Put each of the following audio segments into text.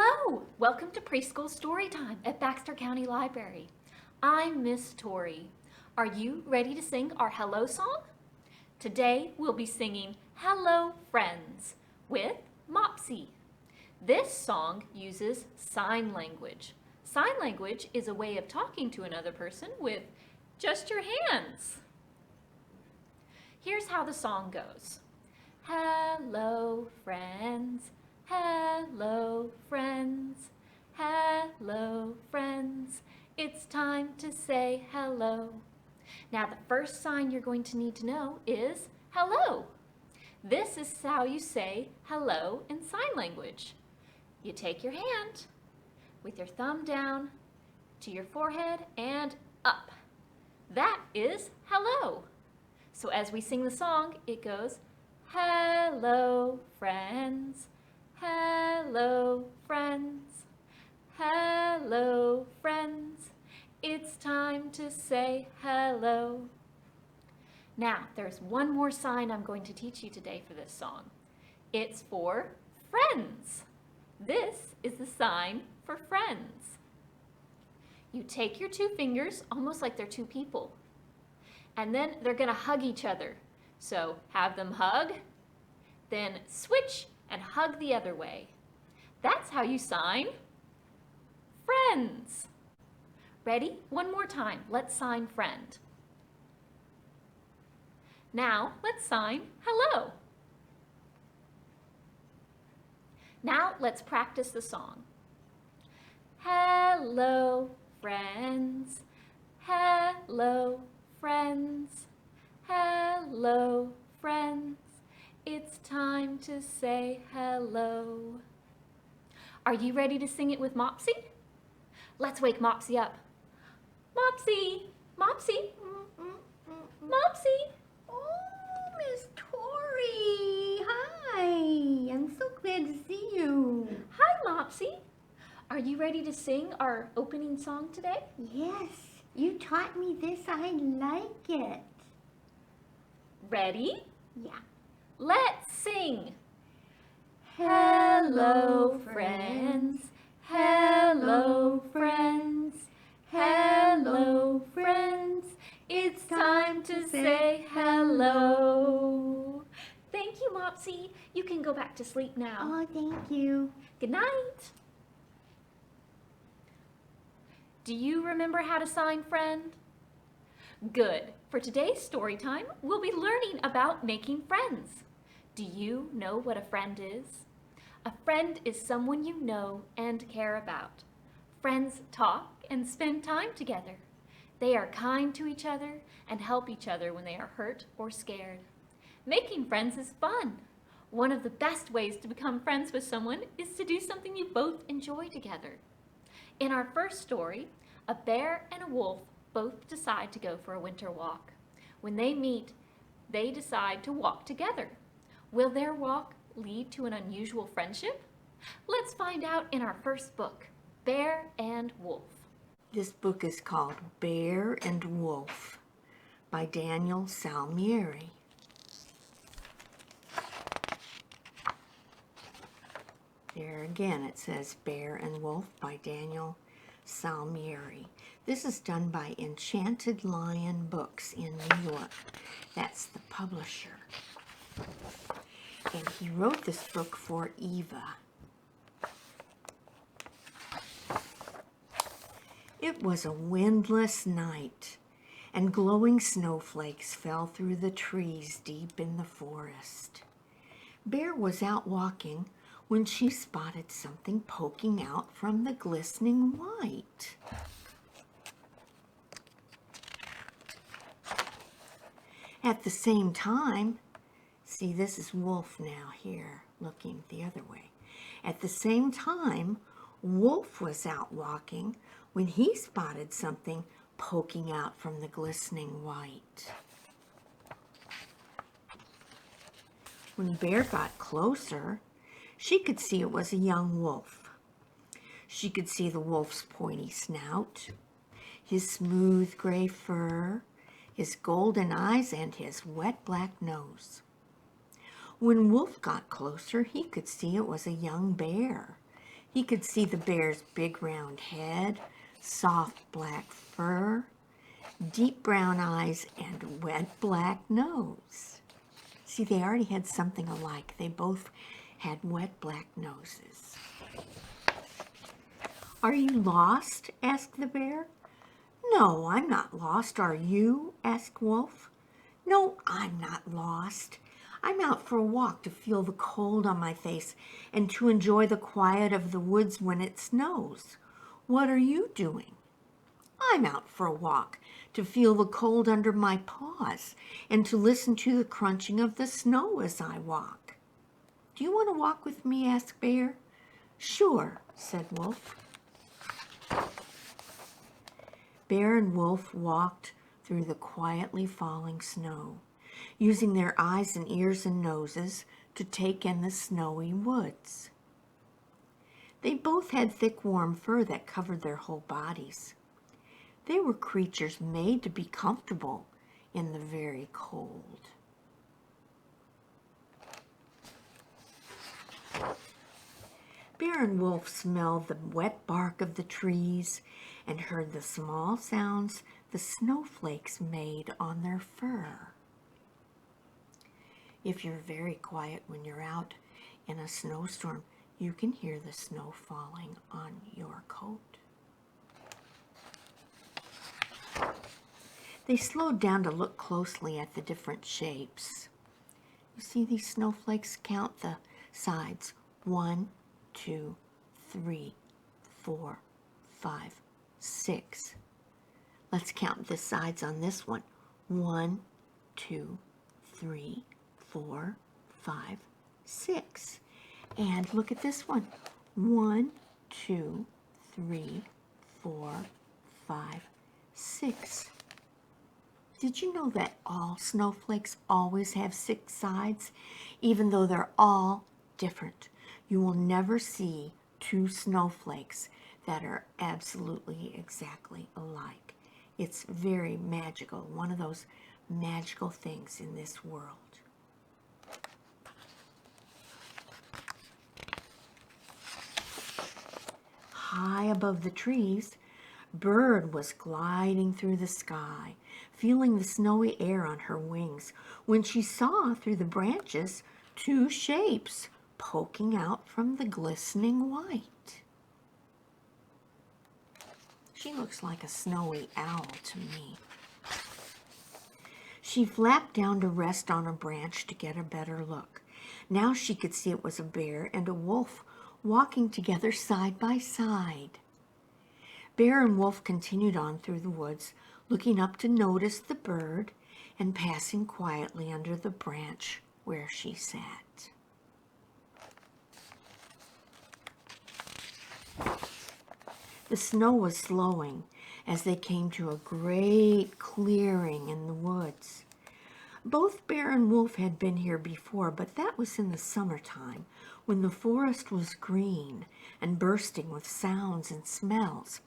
Hello! Welcome to Preschool Storytime at Baxter County Library. I'm Miss Tori. Are you ready to sing our hello song? Today we'll be singing Hello Friends with Mopsy. This song uses sign language. Sign language is a way of talking to another person with just your hands. Here's how the song goes. Hello friends. Hello, friends. Hello, friends. It's time to say hello. Now, the first sign you're going to need to know is hello. This is how you say hello in sign language. You take your hand with your thumb down to your forehead and up. That is hello. So as we sing the song, it goes, hello, friends. Hello, friends. Hello, friends. It's time to say hello. Now, there's one more sign I'm going to teach you today for this song. It's for friends. This is the sign for friends. You take your two fingers, almost like they're two people, and then they're going to hug each other. So have them hug, then switch and hug the other way. That's how you sign friends. Ready? One more time. Let's sign friend. Now let's sign hello. Now let's practice the song. Hello, friends. Hello, friends. Hello, friends. It's time to say hello. Are you ready to sing it with Mopsy? Let's wake Mopsy up. Mopsy! Mopsy! Mopsy! Oh, Miss Tori! Hi! I'm so glad to see you. Hi, Mopsy. Are you ready to sing our opening song today? Yes, you taught me this. I like it. Ready? Yeah. Let's sing. Hello, friends. Hello, friends. Hello, friends. It's time to say hello. Thank you, Mopsy. You can go back to sleep now. Oh, thank you. Good night. Do you remember how to sign friend? Good. For today's story time, we'll be learning about making friends. Do you know what a friend is? A friend is someone you know and care about. Friends talk and spend time together. They are kind to each other and help each other when they are hurt or scared. Making friends is fun. One of the best ways to become friends with someone is to do something you both enjoy together. In our first story, a bear and a wolf both decide to go for a winter walk. When they meet, they decide to walk together. Will their walk lead to an unusual friendship? Let's find out in our first book, Bear and Wolf. This book is called Bear and Wolf by Daniel Salmieri. There again it says Bear and Wolf by Daniel Salmieri. This is done by Enchanted Lion Books in New York. That's the publisher. And he wrote this book for Eva. It was a windless night, and glowing snowflakes fell through the trees deep in the forest. Bear was out walking when she spotted something poking out from the glistening white. At the same time, see, this is Wolf now here, looking the other way. At the same time, Wolf was out walking when he spotted something poking out from the glistening white. When Bear got closer, she could see it was a young wolf. She could see the wolf's pointy snout, his smooth gray fur, his golden eyes, and his wet black nose. When Wolf got closer, he could see it was a young bear. He could see the bear's big round head, soft black fur, deep brown eyes, and wet black nose. See, they already had something alike. They both had wet black noses. "Are you lost?" asked the bear. "No, I'm not lost. Are you?" asked Wolf. "No, I'm not lost. I'm out for a walk to feel the cold on my face and to enjoy the quiet of the woods when it snows. What are you doing?" "I'm out for a walk to feel the cold under my paws and to listen to the crunching of the snow as I walk." "Do you want to walk with me?" asked Bear. "Sure," said Wolf. Bear and Wolf walked through the quietly falling snow, using their eyes and ears and noses to take in the snowy woods. They both had thick, warm fur that covered their whole bodies. They were creatures made to be comfortable in the very cold. Bear and Wolf smelled the wet bark of the trees and heard the small sounds the snowflakes made on their fur. If you're very quiet when you're out in a snowstorm, you can hear the snow falling on your coat. They slowed down to look closely at the different shapes. You see these snowflakes? Count the sides. 1, 2, 3, 4, 5, 6. Let's count the sides on this one. 1, 2, 3, 4, 5, 6. And look at this one. 1, 2, 3, 4, 5, 6. Did you know that all snowflakes always have 6 sides, even though they're all different? You will never see 2 snowflakes that are absolutely exactly alike. It's very magical, one of those magical things in this world. High above the trees, Bird was gliding through the sky, feeling the snowy air on her wings, when she saw through the branches 2 shapes poking out from the glistening white. She looks like a snowy owl to me. She flapped down to rest on a branch to get a better look. Now she could see it was a bear and a wolf walking together side by side. Bear and Wolf continued on through the woods, looking up to notice the bird and passing quietly under the branch where she sat. The snow was slowing as they came to a great clearing in the woods. Both Bear and Wolf had been here before, but that was in the summertime, when the forest was green and bursting with sounds and smells.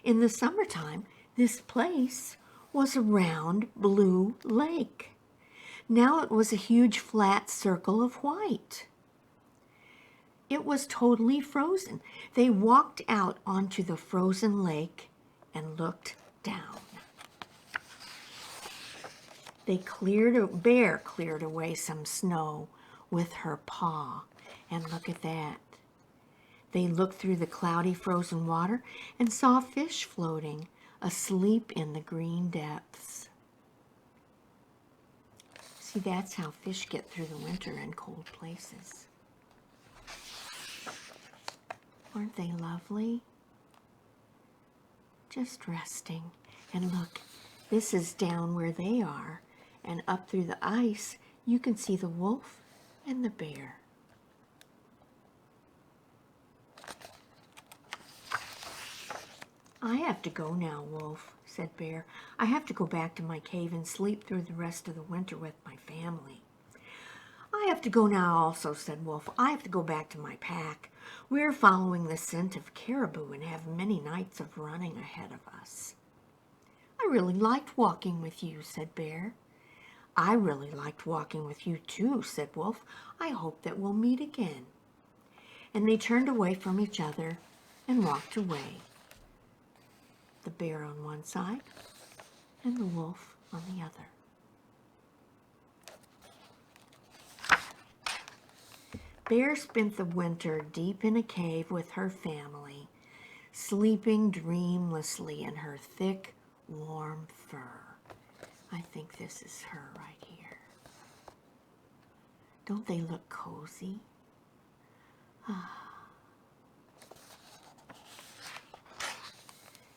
In the summertime, this place was a round blue lake. Now it was a huge flat circle of white. It was totally frozen. They walked out onto the frozen lake and looked down. Bear cleared away some snow with her paw, and look at that. They looked through the cloudy frozen water and saw fish floating, asleep in the green depths. See, that's how fish get through the winter in cold places. Aren't they lovely? Just resting. And look, this is down where they are, and up through the ice, you can see the wolf and the bear. "I have to go now, Wolf," said Bear. "I have to go back to my cave and sleep through the rest of the winter with my family." "I have to go now also," said Wolf. "I have to go back to my pack. We're following the scent of caribou and have many nights of running ahead of us." "I really liked walking with you," said Bear. "I really liked walking with you too," said Wolf. "I hope that we'll meet again." and they turned away from each other and walked away. The bear on one side and the wolf on the other. Bear spent the winter deep in a cave with her family, sleeping dreamlessly in her thick, warm fur. I think this is her right here. Don't they look cozy?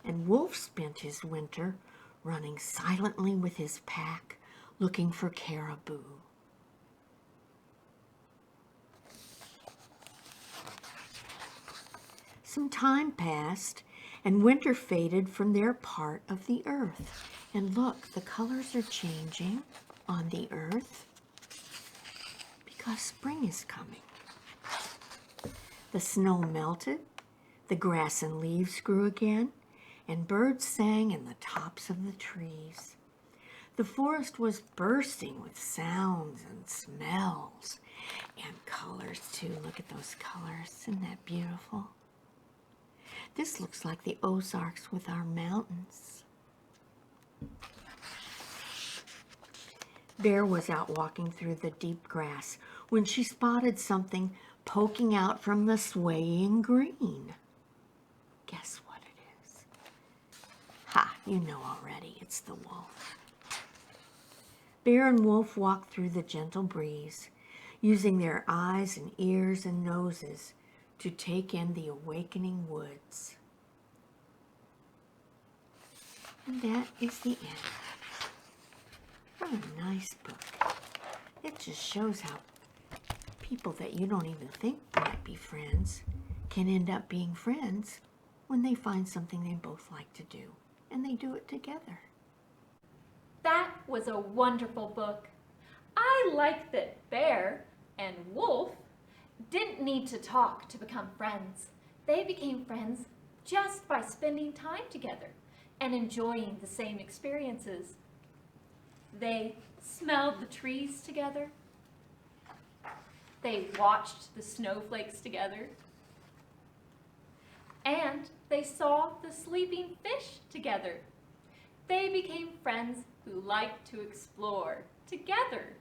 And Wolf spent his winter running silently with his pack, looking for caribou. Some time passed, and winter faded from their part of the earth. And look, the colors are changing on the earth because spring is coming. The snow melted, the grass and leaves grew again, and birds sang in the tops of the trees. The forest was bursting with sounds and smells and colors too. Look at those colors. Isn't that beautiful? This looks like the Ozarks with our mountains. Bear was out walking through the deep grass when she spotted something poking out from the swaying green. Guess what it is? Ha, you know already, it's the wolf. Bear and wolf walked through the gentle breeze, using their eyes and ears and noses to take in the awakening woods. And that is the end. What a nice book. It just shows how people that you don't even think might be friends can end up being friends when they find something they both like to do, and they do it together. That was a wonderful book. I like that Bear and Wolf didn't need to talk to become friends. They became friends just by spending time together and enjoying the same experiences. They smelled the trees together. They watched the snowflakes together. And they saw the sleeping fish together. They became friends who liked to explore together.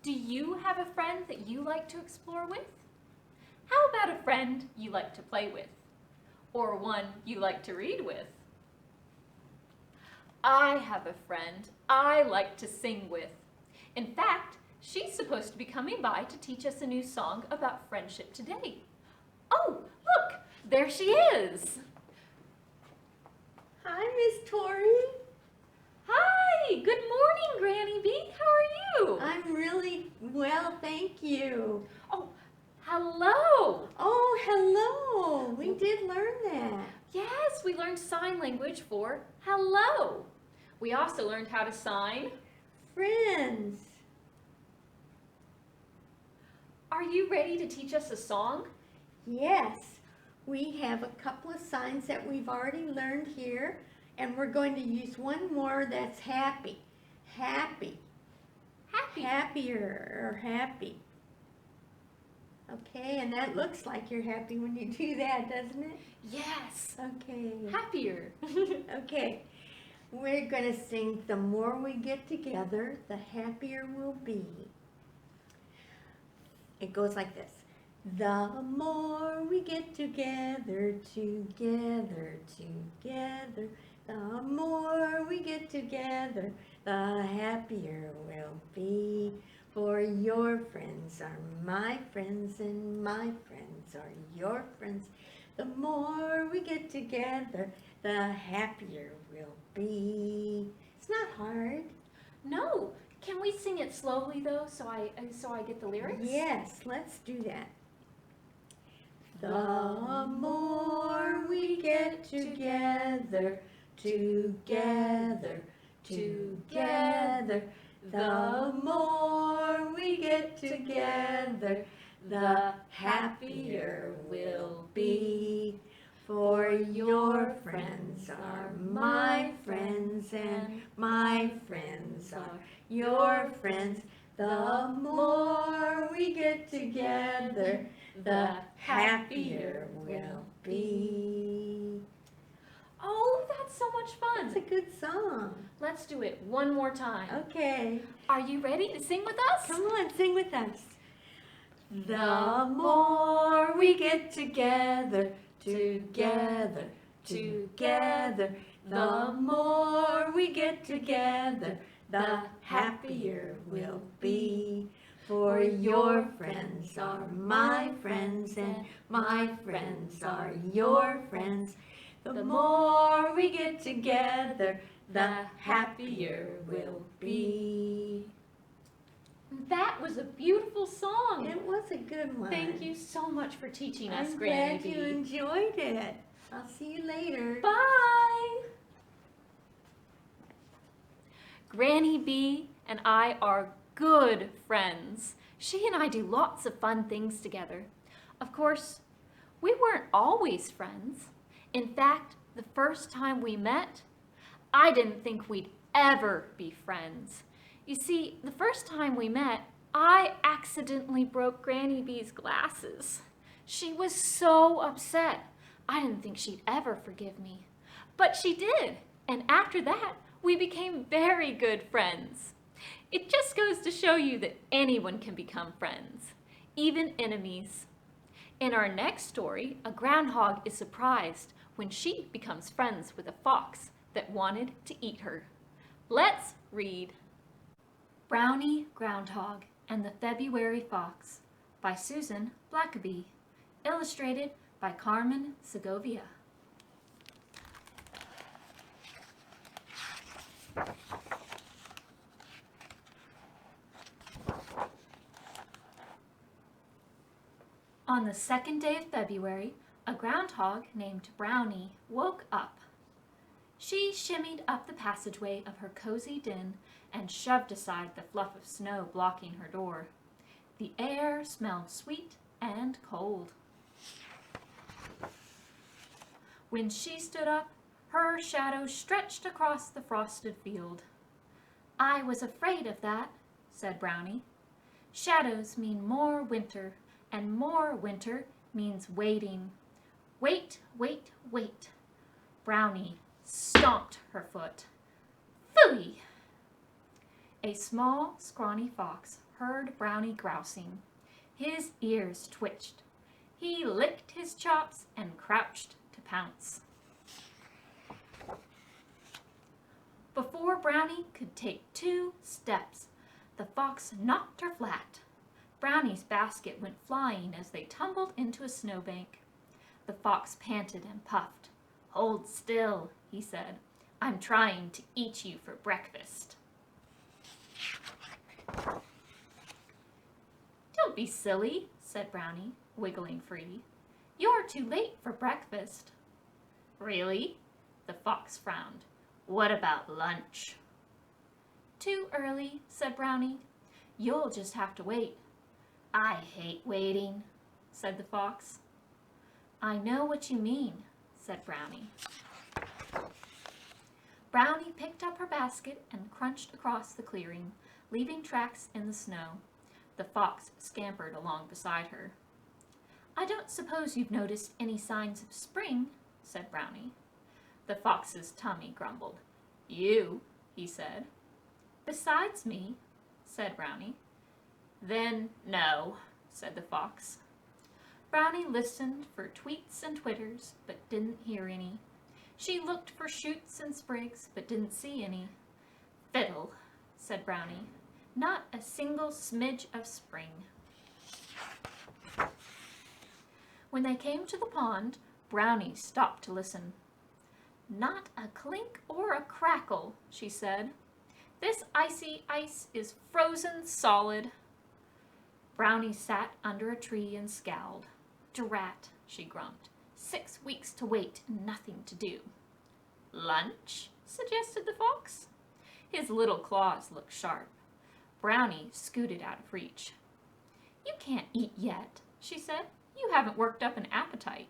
Do you have a friend that you like to explore with? How about a friend you like to play with? Or one you like to read with? I have a friend I like to sing with. In fact, she's supposed to be coming by to teach us a new song about friendship today. Oh, look, there she is. Hi, Miss Tori. Hi, good morning, Granny B. How are you? I'm really well, thank you. Oh, hello. Oh, hello. We did learn that. Yes, we learned sign language for hello. We also learned how to sign Friends. Are you ready to teach us a song? Yes, we have a couple of signs that we've already learned here, and we're going to use one more that's happy. Happy. Happy. Happier or happy. Okay, and that looks like you're happy when you do that, doesn't it? Yes. Okay. Happier. Okay. We're going to sing The More We Get Together, the Happier We'll Be. It goes like this. The more we get together, together, together, the more we get together, the happier we'll be. For your friends are my friends and my friends are your friends. The more we get together, the happier we'll be. It's not hard. No. Can we sing it slowly though, so I get the lyrics? Yes, let's do that. The more we get together, together, together, the more we get together, the happier we'll be. For your friends are my friends and my friends are your friends. The more we get together, the happier we'll be. Oh, that's so much fun. That's a good song. Let's do it one more time. Okay. Are you ready to sing with us? Come on, sing with us. The more we get together, together, together, the more we get together, the happier we'll be. For your friends are my friends, and my friends are your friends. The more we get together, the happier we'll be. That was a beautiful song. It was a good one. Thank you so much for teaching us, I'm Granny glad you Bee. enjoyed it. I'll see you later. Bye. Granny Bee and I are good friends. She and I do lots of fun things together. Of course, we weren't always friends. In fact, the first time we met, I didn't think we'd ever be friends. You see, the first time we met, I accidentally broke Granny Bee's glasses. She was so upset. I didn't think she'd ever forgive me. But she did, and after that, we became very good friends. It just goes to show you that anyone can become friends, even enemies. In our next story, a groundhog is surprised when she becomes friends with a fox that wanted to eat her. Let's read. Brownie, Groundhog, and the February Fox by Susan Blackaby, illustrated by Carmen Segovia. On the second day of February, a groundhog named Brownie woke up. She shimmied up the passageway of her cozy den and shoved aside the fluff of snow blocking her door. The air smelled sweet and cold. When she stood up, her shadow stretched across the frosted field. "I was afraid of that," said Brownie. "Shadows mean more winter, and more winter means waiting. Wait, wait, wait." Brownie stomped her foot. "Phooey!" A small, scrawny fox heard Brownie grousing. His ears twitched. He licked his chops and crouched to pounce. Before Brownie could take 2 steps, the fox knocked her flat. Brownie's basket went flying as they tumbled into a snowbank. The fox panted and puffed. "Hold still," he said. "I'm trying to eat you for breakfast." "Don't be silly," said Brownie, wiggling free. "You're too late for breakfast." "Really?" The fox frowned. "What about lunch?" "Too early," said Brownie. "You'll just have to wait." "I hate waiting," said the fox. "I know what you mean," said Brownie. Brownie picked up her basket and crunched across the clearing, leaving tracks in the snow. The fox scampered along beside her. "I don't suppose you've noticed any signs of spring," said Brownie. The fox's tummy grumbled. "You," he said. "Besides me," said Brownie. "Then no," said the fox. Brownie listened for tweets and twitters, but didn't hear any. She looked for shoots and sprigs, but didn't see any. "Fiddle," said Brownie. "Not a single smidge of spring." When they came to the pond, Brownie stopped to listen. "Not a clink or a crackle," she said. "This icy ice is frozen solid." Brownie sat under a tree and scowled. "Drat," she grumped. 6 weeks to wait and nothing to do." "Lunch?" suggested the fox. His little claws looked sharp. Brownie scooted out of reach. "You can't eat yet," she said. "You haven't worked up an appetite."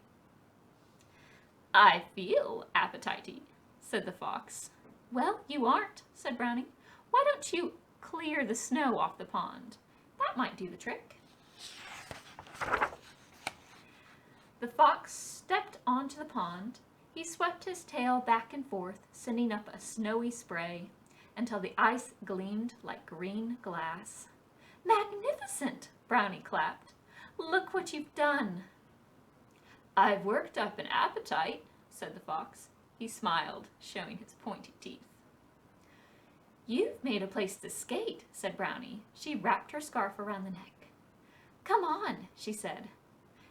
"I feel appetite-y," said the fox. "Well, you aren't," said Brownie. "Why don't you clear the snow off the pond? That might do the trick." The fox stepped onto the pond. He swept his tail back and forth, sending up a snowy spray, until the ice gleamed like green glass. "Magnificent!" Brownie clapped. "Look what you've done." "I've worked up an appetite," said the fox. He smiled, showing his pointy teeth. "You've made a place to skate," said Brownie. She wrapped her scarf around the neck. "Come on," she said.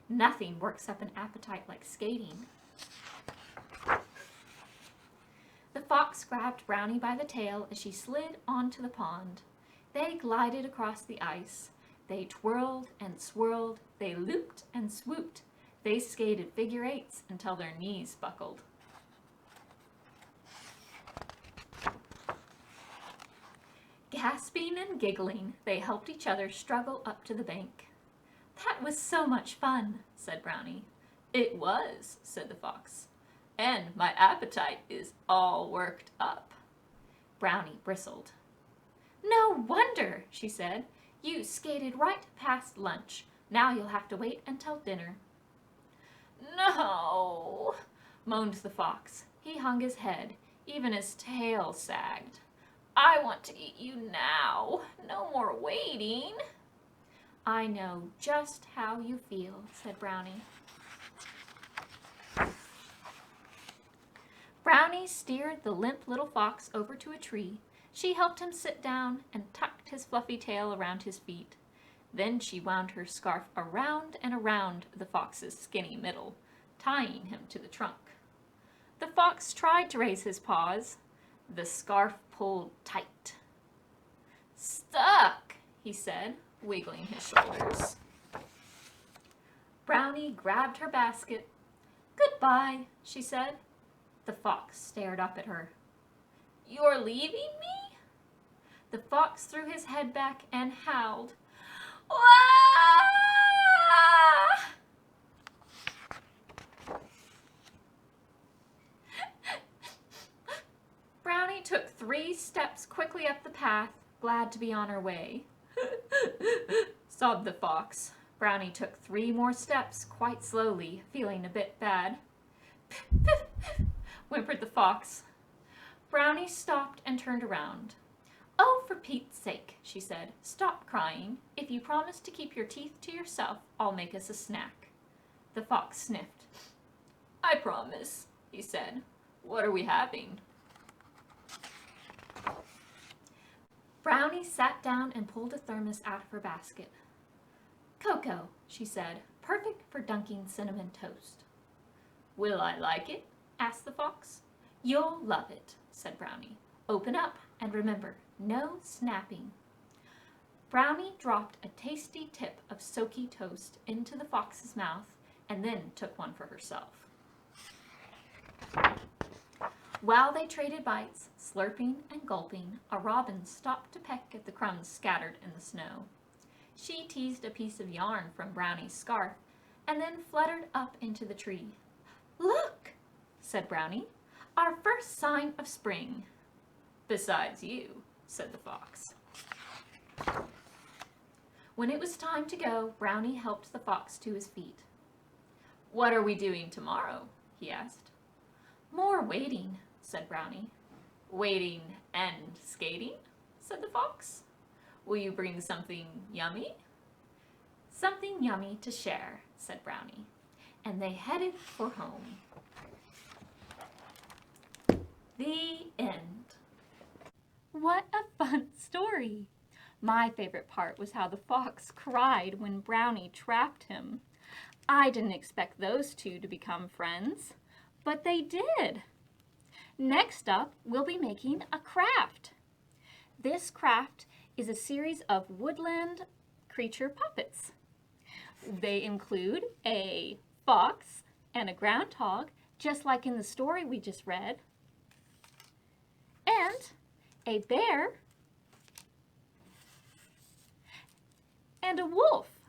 Nothing works up an appetite like skating. The fox grabbed Brownie by the tail as she slid onto the pond. They glided across the ice. They twirled and swirled. They looped and swooped. They skated figure eights until their knees buckled. Gasping and giggling, they helped each other struggle up to the bank. "That was so much fun," said Brownie. "It was," said the fox. "And my appetite is all worked up." Brownie bristled. "No wonder," she said. "You skated right past lunch. Now you'll have to wait until dinner." "No," moaned the fox. He hung his head. Even his tail sagged. "I want to eat you now. No more waiting." "I know just how you feel," said Brownie. Brownie steered the limp little fox over to a tree. She helped him sit down and tucked his fluffy tail around his feet. Then she wound her scarf around and around the fox's skinny middle, tying him to the trunk. The fox tried to raise his paws. The scarf pulled tight. "Stuck," he said, wiggling his shoulders. Brownie grabbed her basket. "Goodbye," she said. The fox stared up at her. "You're leaving me?" The fox threw his head back and howled. "Wah!" Brownie took 3 steps quickly up the path, glad to be on her way. Sobbed the fox. Brownie took 3 more steps, quite slowly, feeling a bit bad. Whimpered the fox. Brownie stopped and turned around. "Oh, for Pete's sake," she said, "stop crying. If you promise to keep your teeth to yourself, I'll make us a snack." The fox sniffed. "I promise," he said. "What are we having?" Brownie sat down and pulled a thermos out of her basket. "Cocoa," she said, "perfect for dunking cinnamon toast." "Will I like it?" asked the fox. "You'll love it," said Brownie. "Open up, and remember, no snapping." Brownie dropped a tasty tip of soaky toast into the fox's mouth and then took one for herself. While they traded bites, slurping and gulping, a robin stopped to peck at the crumbs scattered in the snow. She teased a piece of yarn from Brownie's scarf and then fluttered up into the tree. "Look," said Brownie, "our first sign of spring." "Besides you," said the fox. When it was time to go, Brownie helped the fox to his feet. "What are we doing tomorrow?" he asked. "More waiting," said Brownie. "Waiting and skating?" said the fox. "Will you bring something yummy?" "Something yummy to share," said Brownie, and they headed for home. The end. What a fun story! My favorite part was how the fox cried when Brownie trapped him. I didn't expect those two to become friends, but they did. Next up, we'll be making a craft. This craft is a series of woodland creature puppets. They include a fox and a groundhog, just like in the story we just read, and a bear and a wolf,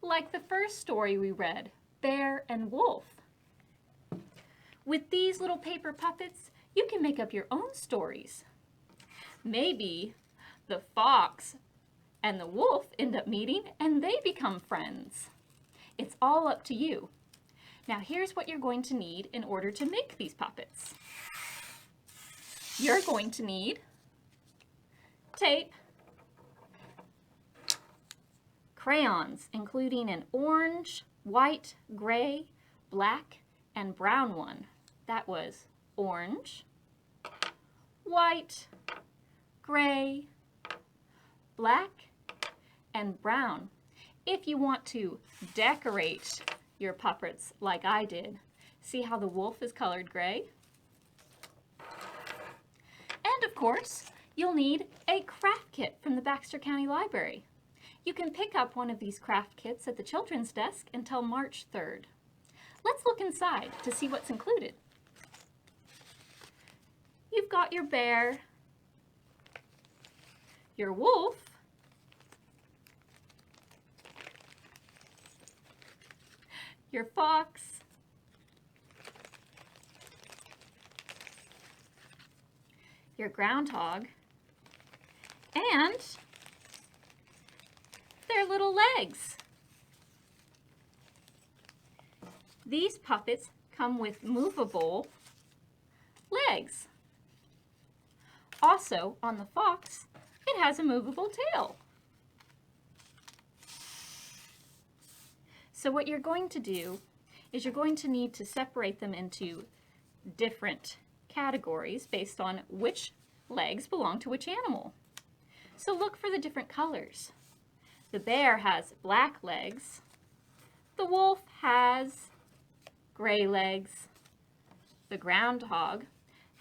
like the first story we read, Bear and Wolf. With these little paper puppets, you can make up your own stories. Maybe the fox and the wolf end up meeting and they become friends. It's all up to you. Now here's what you're going to need in order to make these puppets. You're going to need tape, crayons, including an orange, white, gray, black, and brown one. That was orange, white, gray, black, and brown. If you want to decorate your puppets like I did, see how the wolf is colored gray? And of course, you'll need a craft kit from the Baxter County Library. You can pick up one of these craft kits at the children's desk until March 3rd. Let's look inside to see what's included. You've got your bear, your wolf, your fox, your groundhog, and their little legs. These puppets come with movable legs. Also, on the fox, it has a movable tail. So what you're going to do is you're going to need to separate them into different categories based on which legs belong to which animal. So look for the different colors. The bear has black legs. The wolf has gray legs. The groundhog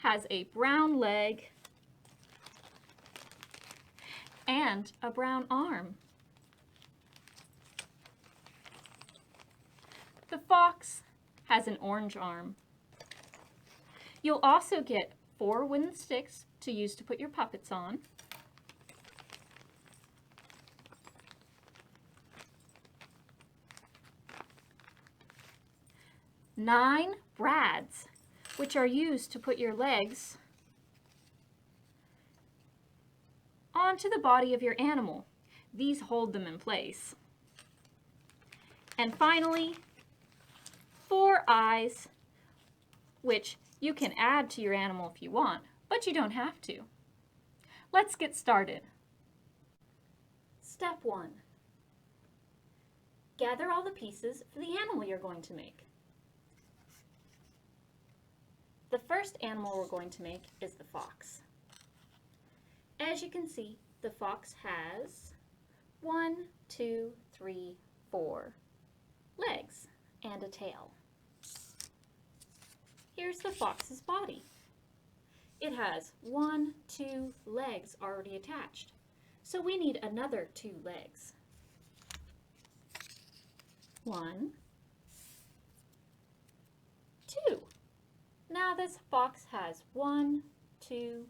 has a brown leg and a brown arm. The fox has an orange arm. You'll also get 4 wooden sticks to use to put your puppets on. Nine brads, which are used to put your legs onto the body of your animal. These hold them in place. And finally, 4 eyes, which you can add to your animal if you want, but you don't have to. Let's get started. Step 1. Gather all the pieces for the animal you're going to make. The first animal we're going to make is the fox. As you can see, the fox has 1, 2, 3, 4 legs and a tail. Here's the fox's body. It has 1, 2 legs already attached, so we need another 2 legs. 1, 2. Now this fox has 1, 2,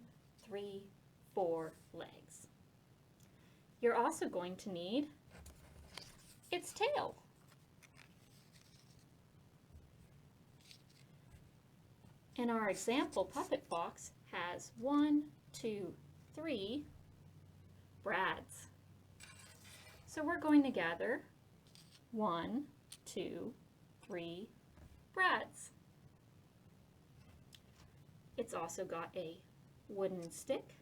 3, 4 legs. You're also going to need its tail. And our example puppet fox has 1, 2, 3 brads. So we're going to gather 1, 2, 3 brads. It's also got a wooden stick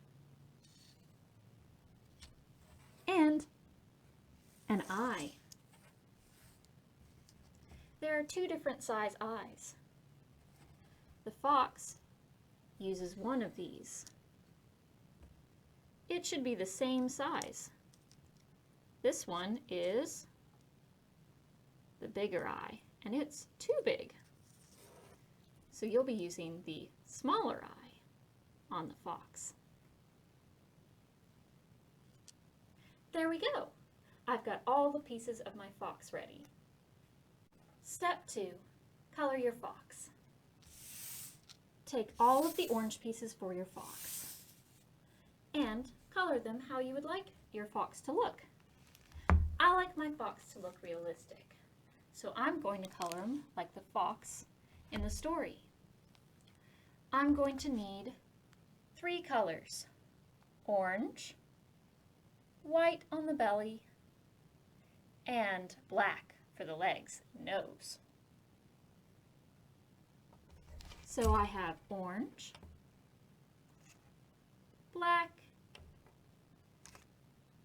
and an eye. There are 2 different size eyes. The fox uses one of these. It should be the same size. This one is the bigger eye, and it's too big. So you'll be using the smaller eye on the fox. There we go. I've got all the pieces of my fox ready. Step 2, color your fox. Take all of the orange pieces for your fox and color them how you would like your fox to look. I like my fox to look realistic, so I'm going to color him like the fox in the story. I'm going to need 3 colors: orange, white on the belly, and black for the legs and nose. So I have orange, black,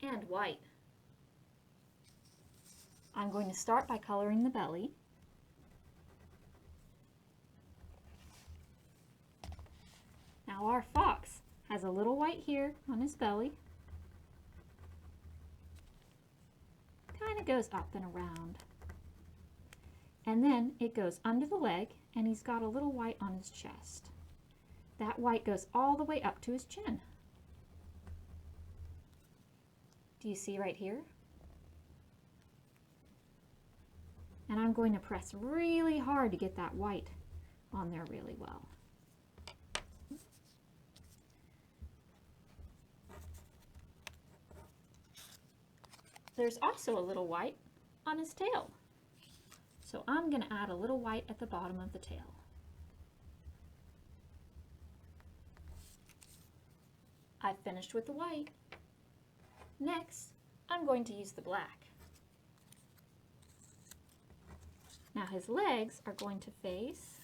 and white. I'm going to start by coloring the belly. Now our fox has a little white here on his belly. Kind of goes up and around. And then it goes under the leg, and he's got a little white on his chest. That white goes all the way up to his chin. Do you see right here? And I'm going to press really hard to get that white on there really well. There's also a little white on his tail. So I'm going to add a little white at the bottom of the tail. I've finished with the white. Next, I'm going to use the black. Now his legs are going to face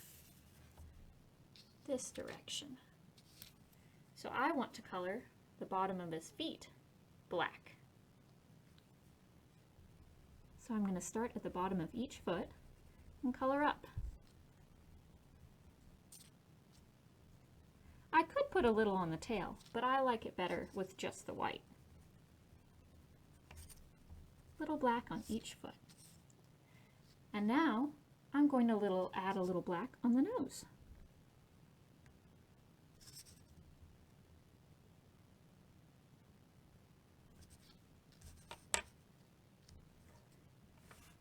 this direction. So I want to color the bottom of his feet black. So I'm going to start at the bottom of each foot and color up. I could put a little on the tail, but I like it better with just the white. Little black on each foot. And now I'm going to add a little black on the nose.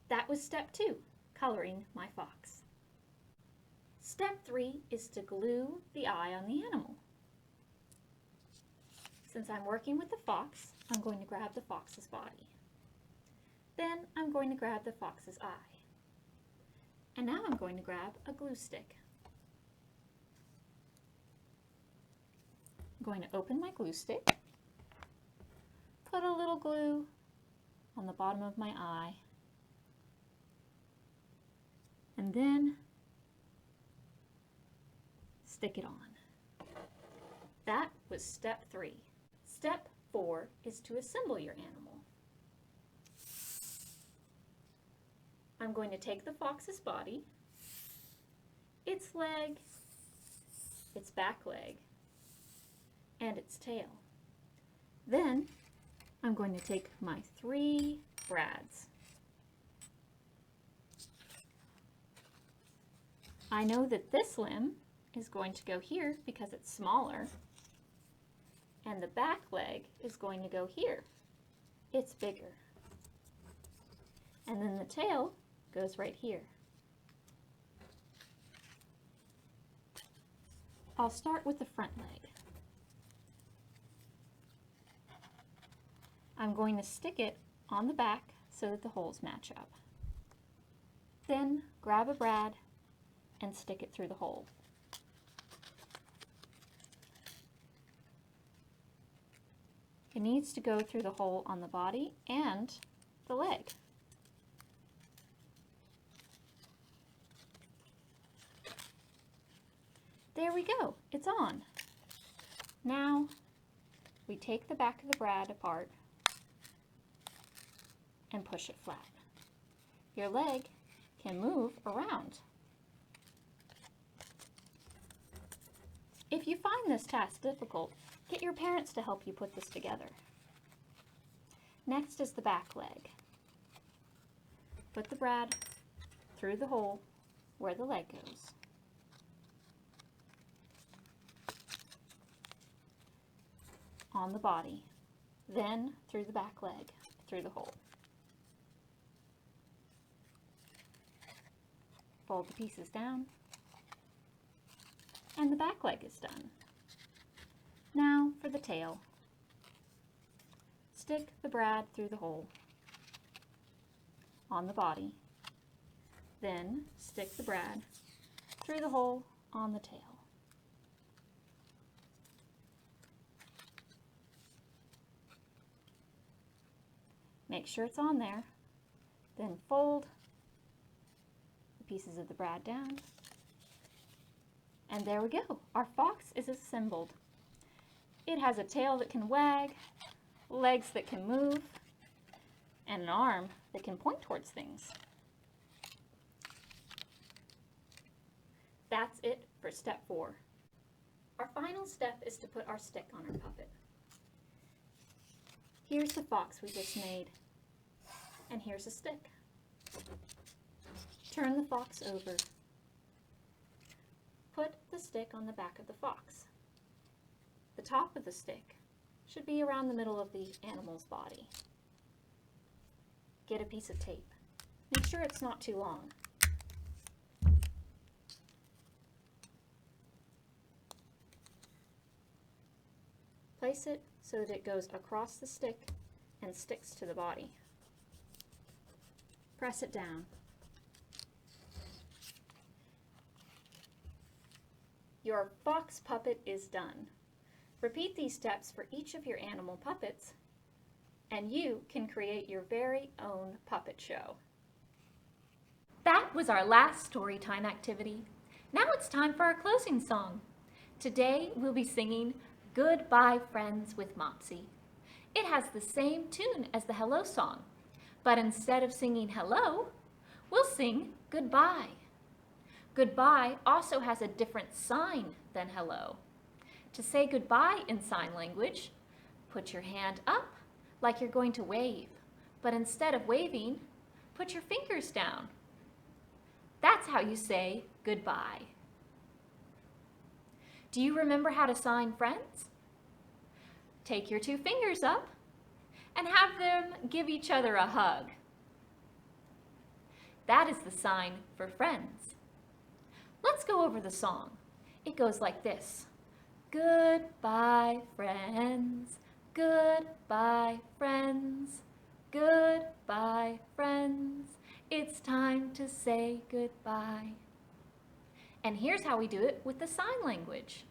That was step 2, coloring my fox. Step 3 is to glue the eye on the animal. Since I'm working with the fox, I'm going to grab the fox's body. Then I'm going to grab the fox's eye. And now I'm going to grab a glue stick. I'm going to open my glue stick, put a little glue on the bottom of my eye, and then stick it on. That was step 3. Step 4 is to assemble your animal. I'm going to take the fox's body, its leg, its back leg, and its tail. Then I'm going to take my 3 brads. I know that this limb is going to go here because it's smaller, and the back leg is going to go here. It's bigger. And then the tail goes right here. I'll start with the front leg. I'm going to stick it on the back so that the holes match up. Then grab a brad and stick it through the hole. It needs to go through the hole on the body and the leg. There we go, it's on. Now we take the back of the brad apart and push it flat. Your leg can move around. If you find this task difficult, get your parents to help you put this together. Next is the back leg. Put the brad through the hole where the leg goes. On the body, then through the back leg, through the hole. Fold the pieces down, and the back leg is done. Now for the tail. Stick the brad through the hole on the body, then stick the brad through the hole on the tail. Make sure it's on there, then fold the pieces of the brad down And there we go. Our fox is assembled. It has a tail that can wag, legs that can move, and an arm that can point towards things. That's it for step 4. Our final step is to put our stick on our puppet. Here's the fox we just made, and here's a stick. Turn the fox over. Put the stick on the back of the fox. The top of the stick should be around the middle of the animal's body. Get a piece of tape. Make sure it's not too long. Place it so that it goes across the stick and sticks to the body. Press it down. Your fox puppet is done. Repeat these steps for each of your animal puppets, and you can create your very own puppet show. That was our last story time activity. Now it's time for our closing song. Today we'll be singing Goodbye Friends with Mopsy. It has the same tune as the hello song, but instead of singing hello, we'll sing goodbye. Goodbye also has a different sign than hello. To say goodbye in sign language, put your hand up like you're going to wave, but instead of waving, put your fingers down. That's how you say goodbye. Do you remember how to sign friends? Take your 2 fingers up and have them give each other a hug. That is the sign for friends. Let's go over the song. It goes like this. Goodbye, friends. Goodbye, friends. Goodbye, friends. It's time to say goodbye. And here's how we do it with the sign language.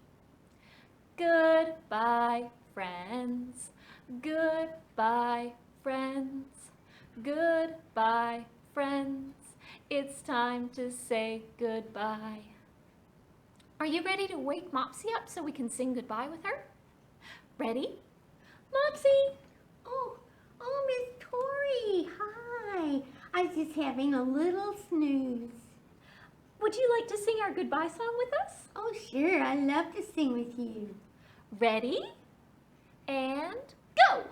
Goodbye, friends. Goodbye, friends. Goodbye, friends. It's time to say goodbye. Are you ready to wake Mopsy up so we can sing goodbye with her? Ready? Mopsy! Oh, Miss Tori, hi. I was just having a little snooze. Would you like to sing our goodbye song with us? Oh, sure, I love to sing with you. Ready? And go!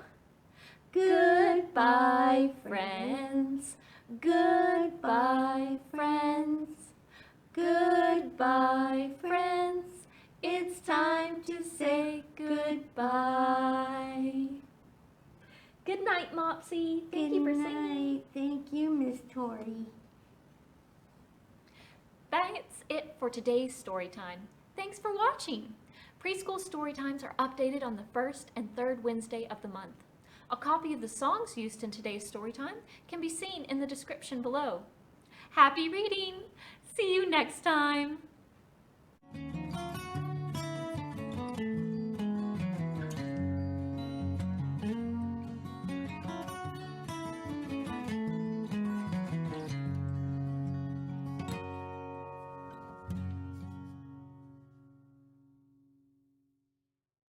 Goodbye, friends. Goodbye, friends. Goodbye, friends. It's time to say goodbye. Good night, Mopsy. Thank you for singing. Thank you, Miss Tori. That's it for today's story time. Thanks for watching. Preschool story times are updated on the 1st and 3rd Wednesday of the month. A copy of the songs used in today's story time can be seen in the description below. Happy reading! See you next time!